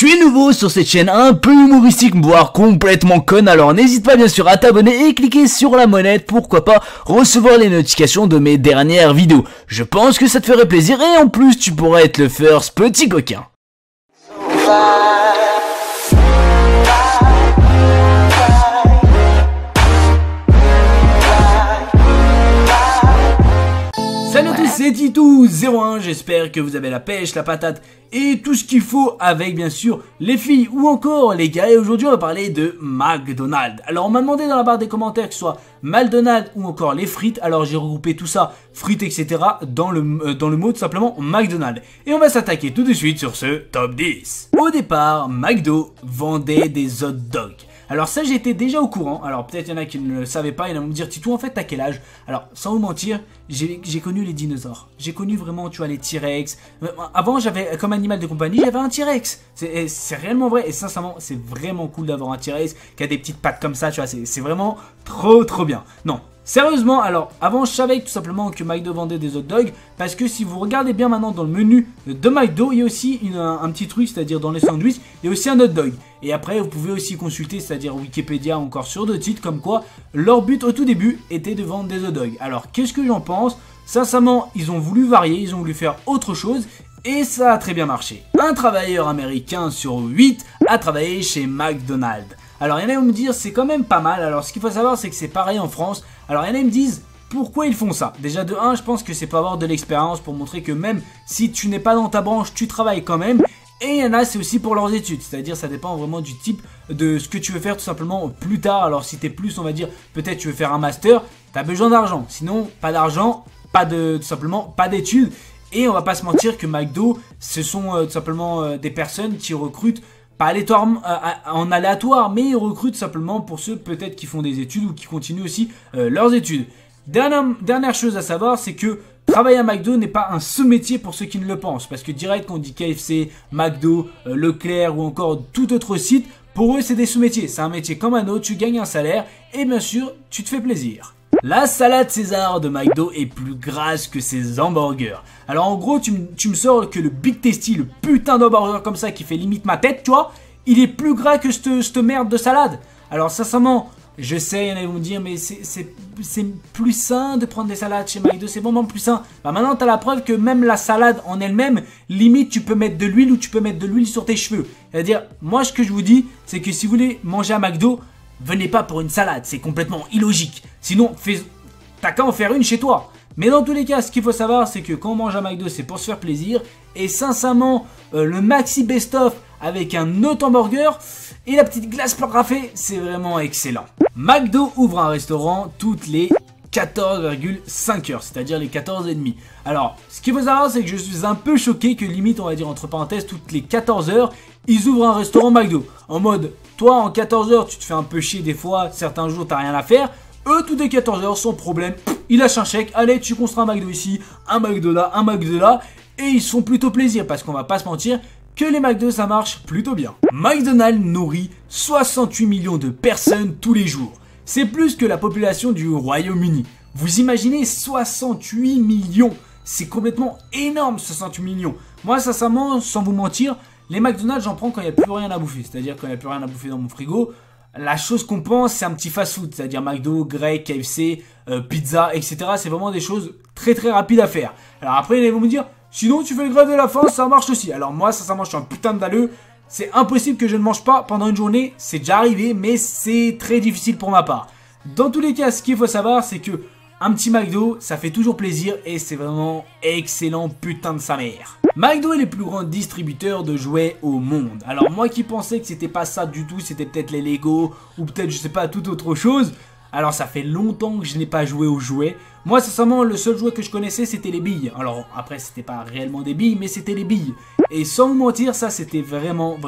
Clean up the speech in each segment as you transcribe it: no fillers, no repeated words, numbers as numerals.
Tu es nouveau sur cette chaîne un peu humoristique, voire complètement conne, alors n'hésite pas bien sûr à t'abonner et cliquer sur la monette, pourquoi pas recevoir les notifications de mes dernières vidéos. Je pense que ça te ferait plaisir et en plus tu pourrais être le first petit coquin. Salut à tous, c'est Titou01, j'espère que vous avez la pêche, la patate et tout ce qu'il faut avec bien sûr les filles ou encore les gars. Et aujourd'hui on va parler de McDonald's. Alors on m'a demandé dans la barre des commentaires que ce soit McDonald's ou encore les frites, alors j'ai regroupé tout ça, frites etc. dans le mot tout simplement McDonald's. Et on va s'attaquer tout de suite sur ce top 10. Au départ, McDo vendait des hot dogs. Alors ça j'étais déjà au courant, alors peut-être il y en a qui ne le savaient pas, il y en a qui me dire Titou en fait t'as quel âge? Alors sans vous mentir, j'ai connu les dinosaures, j'ai connu vraiment tu vois les T-Rex, avant j'avais comme animal de compagnie j'avais un T-Rex, c'est réellement vrai et sincèrement c'est vraiment cool d'avoir un T-Rex qui a des petites pattes comme ça tu vois, c'est vraiment trop bien. Non. Sérieusement, alors avant je savais tout simplement que McDo vendait des hot dogs parce que si vous regardez bien maintenant dans le menu de McDo, il y a aussi un petit truc, c'est-à-dire dans les sandwichs, il y a aussi un hot dog. Et après vous pouvez aussi consulter, c'est-à-dire Wikipédia encore sur d'autres sites comme quoi leur but au tout début était de vendre des hot dogs. Alors qu'est-ce que j'en pense? Sincèrement, ils ont voulu varier, ils ont voulu faire autre chose et ça a très bien marché. Un travailleur américain sur 8 a travaillé chez McDonald's. Alors il y en a qui me dire c'est quand même pas mal, alors ce qu'il faut savoir c'est que c'est pareil en France. Alors il y en a qui me disent pourquoi ils font ça. Déjà de 1 je pense que c'est pour avoir de l'expérience, pour montrer que même si tu n'es pas dans ta branche tu travailles quand même. Et il y en a c'est aussi pour leurs études, c'est-à-dire ça dépend vraiment du type de ce que tu veux faire tout simplement plus tard. Alors si tu es plus on va dire peut-être tu veux faire un master, tu as besoin d'argent, sinon pas d'argent, tout simplement pas d'études. Et on va pas se mentir que McDo ce sont tout simplement des personnes qui recrutent pas en aléatoire, mais ils recrutent simplement pour ceux peut-être qui font des études ou qui continuent aussi leurs études. Dernière chose à savoir, c'est que travailler à McDo n'est pas un sous-métier pour ceux qui ne le pensent. Parce que direct quand on dit KFC, McDo, Leclerc ou encore tout autre site, pour eux c'est des sous-métiers. C'est un métier comme un autre, tu gagnes un salaire et bien sûr tu te fais plaisir. La salade César de McDo est plus grasse que ses hamburgers. Alors en gros tu me sors que le Big Tasty, le putain d'hamburger comme ça qui fait limite ma tête tu vois, il est plus gras que cette merde de salade. Alors sincèrement, je sais, il y en a qui vont me dire mais c'est plus sain de prendre des salades chez McDo, c'est vraiment plus sain. Bah maintenant t'as la preuve que même la salade en elle-même, limite tu peux mettre de l'huile ou tu peux mettre de l'huile sur tes cheveux. C'est-à-dire, moi ce que je vous dis, c'est que si vous voulez manger à McDo, venez pas pour une salade, c'est complètement illogique. Sinon, t'as qu'à en faire une chez toi. Mais dans tous les cas, ce qu'il faut savoir, c'est que quand on mange à McDo, c'est pour se faire plaisir. Et sincèrement, le Maxi Best Of avec un autre hamburger et la petite glace parfait, c'est vraiment excellent. McDo ouvre un restaurant toutes les 14,5 heures, c'est-à-dire les 14h30. Alors, ce qu'il faut savoir, c'est que je suis un peu choqué que limite, on va dire entre parenthèses, toutes les 14 heures, ils ouvrent un restaurant McDo. En mode, toi en 14 heures, tu te fais un peu chier des fois, certains jours, t'as rien à faire. Eux, toutes les 14 heures, sans problème, ils lâchent un chèque. Allez, tu construis un McDo ici, un McDo là, un McDo là. Et ils se font plutôt plaisir parce qu'on va pas se mentir que les McDo, ça marche plutôt bien. McDonald's nourrit 68 millions de personnes tous les jours. C'est plus que la population du Royaume-Uni. Vous imaginez 68 millions. C'est complètement énorme 68 millions. Moi sincèrement, sans vous mentir, les McDonald's j'en prends quand il n'y a plus rien à bouffer. C'est-à-dire quand il n'y a plus rien à bouffer dans mon frigo. La chose qu'on pense c'est un petit fast-food. C'est-à-dire McDo, Grey, KFC, pizza, etc. C'est vraiment des choses très rapides à faire. Alors après ils vont me dire, sinon tu fais le grève de la faim, ça marche aussi. Alors moi sincèrement je suis un putain de dalleux. C'est impossible que je ne mange pas pendant une journée, c'est déjà arrivé, mais c'est très difficile pour ma part. Dans tous les cas, ce qu'il faut savoir, c'est que un petit McDo, ça fait toujours plaisir et c'est vraiment excellent, putain de sa mère. McDo est le plus grand distributeur de jouets au monde. Alors moi qui pensais que c'était pas ça du tout, c'était peut-être les Lego ou peut-être je sais pas toute autre chose. Alors ça fait longtemps que je n'ai pas joué aux jouets. Moi sincèrement le seul jouet que je connaissais c'était les billes. Alors après c'était pas réellement des billes mais c'était les billes. Et sans vous mentir ça c'était vraiment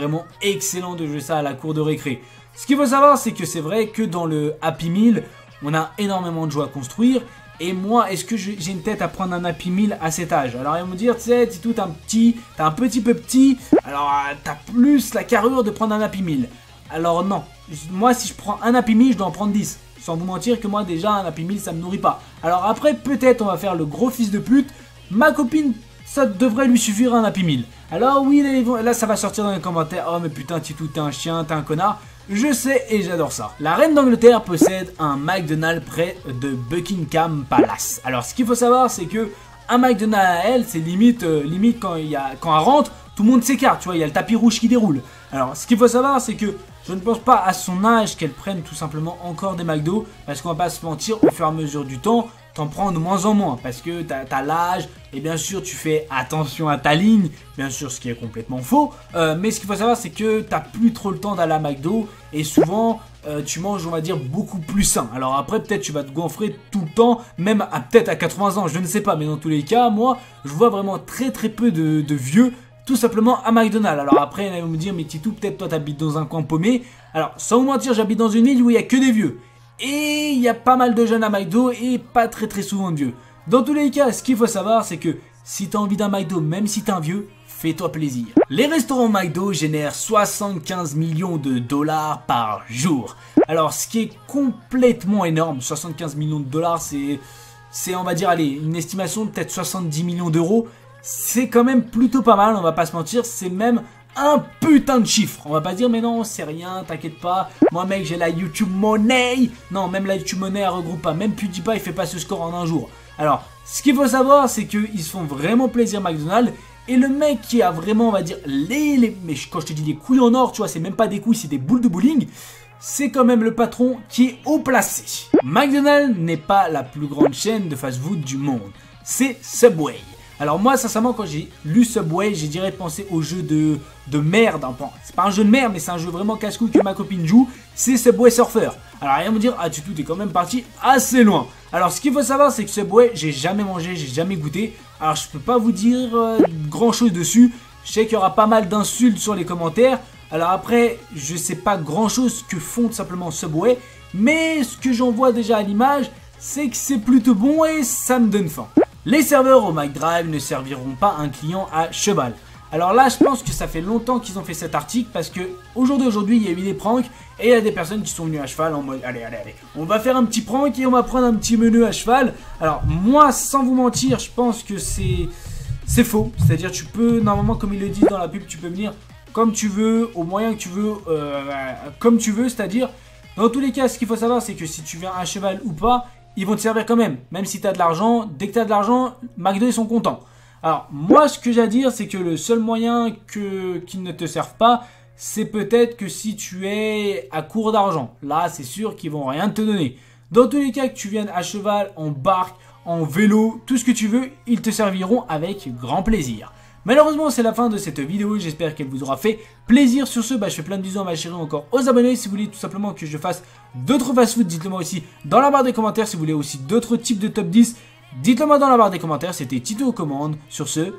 excellent de jouer ça à la cour de récré. Ce qu'il faut savoir c'est que c'est vrai que dans le Happy Meal on a énormément de jouets à construire. Et moi est-ce que j'ai une tête à prendre un Happy Meal à cet âge? Alors ils vont me dire tu sais Titou t'es un petit peu petit. Alors t'as plus la carrure de prendre un Happy Meal. Alors non, moi si je prends un Happy Meal je dois en prendre 10. Sans vous mentir que moi déjà un Happy Meal ça me nourrit pas. Alors après peut-être on va faire le gros fils de pute. Ma copine ça devrait lui suffire un Happy Meal. Alors oui, là ça va sortir dans les commentaires. Oh mais putain Titou, t'es un chien, t'es un connard. Je sais et j'adore ça. La reine d'Angleterre possède un McDonald's près de Buckingham Palace. Alors ce qu'il faut savoir c'est que un McDonald's à elle, c'est limite quand elle rentre, tout le monde s'écarte, tu vois, il y a le tapis rouge qui déroule. Alors ce qu'il faut savoir c'est que je ne pense pas à son âge qu'elle prenne tout simplement encore des McDo, parce qu'on va pas se mentir, au fur et à mesure du temps, t'en prends de moins en moins, parce que t'as l'âge, et bien sûr tu fais attention à ta ligne, bien sûr ce qui est complètement faux, mais ce qu'il faut savoir c'est que t'as plus trop le temps d'aller à McDo, et souvent tu manges on va dire beaucoup plus sain. Alors après peut-être tu vas te gonfler tout le temps, même peut-être à 80 ans, je ne sais pas, mais dans tous les cas, moi je vois vraiment très peu de vieux, tout simplement à McDonald's. Alors après, ils vont me dire, mais Titou, peut-être toi t'habites dans un coin paumé. Alors, sans vous mentir, j'habite dans une ville où il n'y a que des vieux. Et il y a pas mal de jeunes à McDo et pas très souvent de vieux. Dans tous les cas, ce qu'il faut savoir, c'est que si t'as envie d'un McDo, même si t'es un vieux, fais-toi plaisir. Les restaurants McDo génèrent 75 millions de dollars par jour. Alors, ce qui est complètement énorme, 75 millions de dollars, c'est on va dire, allez, une estimation de peut-être 70 millions d'euros. C'est quand même plutôt pas mal, on va pas se mentir, c'est même un putain de chiffre. On va pas dire mais non c'est rien, t'inquiète pas, moi mec j'ai la YouTube Money. Non, même la YouTube Money elle regroupe pas, même PewDiePie il fait pas ce score en un jour. Alors ce qu'il faut savoir c'est qu'ils se font vraiment plaisir McDonald's. Et le mec qui a vraiment on va dire mais quand je te dis des couilles en or, tu vois, c'est même pas des couilles, c'est des boules de bowling. C'est quand même le patron qui est haut placé. McDonald's n'est pas la plus grande chaîne de fast-food du monde, c'est Subway. Alors moi sincèrement quand j'ai lu Subway j'ai direct pensé au jeu de merde. C'est pas un jeu de merde mais c'est un jeu vraiment casse-couille que ma copine joue. C'est Subway Surfer. Alors rien à me dire, ah tu t'es quand même parti assez loin. Alors ce qu'il faut savoir c'est que Subway j'ai jamais mangé, j'ai jamais goûté. Alors je peux pas vous dire grand chose dessus. Je sais qu'il y aura pas mal d'insultes sur les commentaires. Alors après je sais pas grand chose que font tout simplement Subway. Mais ce que j'en vois déjà à l'image c'est que c'est plutôt bon et ça me donne faim. Les serveurs au McDrive ne serviront pas un client à cheval. Alors là, je pense que ça fait longtemps qu'ils ont fait cet article parce que au jour d'aujourd'hui, il y a eu des pranks et il y a des personnes qui sont venues à cheval en mode allez, on va faire un petit prank et on va prendre un petit menu à cheval. Alors moi, sans vous mentir, je pense que c'est faux. C'est-à-dire tu peux, normalement comme ils le disent dans la pub, tu peux venir comme tu veux, au moyen que tu veux, comme tu veux. C'est-à-dire, dans tous les cas, ce qu'il faut savoir, c'est que si tu viens à cheval ou pas, ils vont te servir quand même si tu as de l'argent. Dès que tu as de l'argent, McDo ils sont contents. Alors moi ce que j'ai à dire c'est que le seul moyen qu'ils ne te servent pas, c'est peut-être que si tu es à court d'argent. Là c'est sûr qu'ils vont rien te donner. Dans tous les cas que tu viennes à cheval, en barque, en vélo, tout ce que tu veux, ils te serviront avec grand plaisir. Malheureusement c'est la fin de cette vidéo, j'espère qu'elle vous aura fait plaisir. Sur ce, je fais plein de bisous à ma chérie, encore aux abonnés. Si vous voulez tout simplement que je fasse d'autres fast-food, dites-le moi aussi dans la barre des commentaires. Si vous voulez aussi d'autres types de top 10, dites-le moi dans la barre des commentaires. C'était Tito aux commandes. Sur ce,